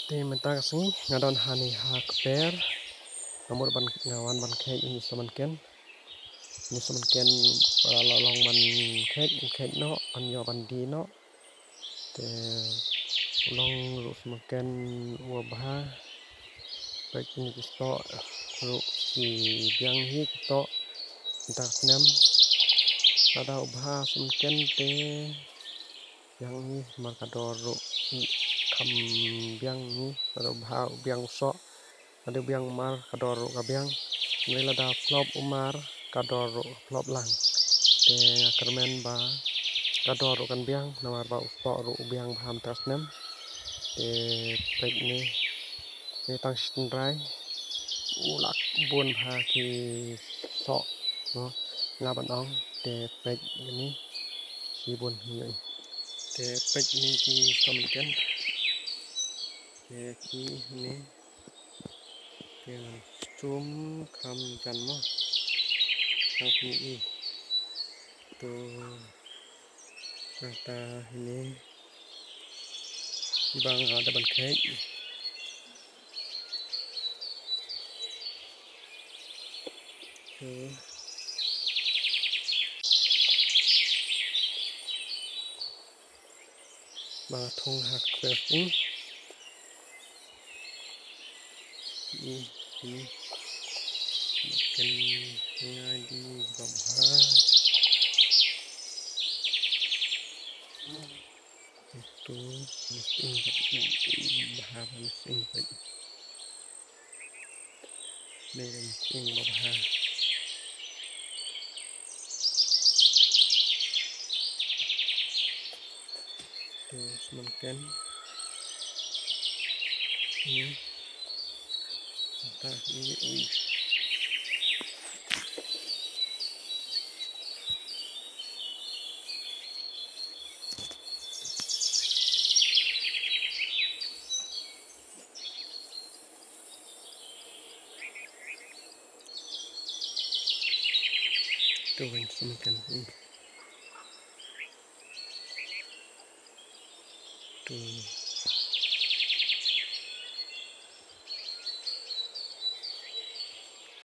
Te mentak sengi ngadon hani hak per nomor ban ngawan ban kek ini saman ken para lolong ban kek no ban yo ban di no te ulong ru semaken wabha baik ini kisto ru si biang hi kisto mentak senem ada ubha semaken te yang ni markador ru kam biang ni ada ubha biang so ada biang mar kador kabiang nila da flop umar kador flop lang te kermen ba kador kan biang namar ba uspo ru biang baham tasnem te pek ni tang strai ulak bun ha ki so no ngaban ong te pek ini si bun ni te pek ni ki somenken te ki ni dengan sum kam janmo sang ini tu kata ini bang ada ban kek tu bang thong hak pesing ini makan ngai di babha itu mesin bahar mesin pek mesin babha tu semakin ini entah ini tu semakin ini tu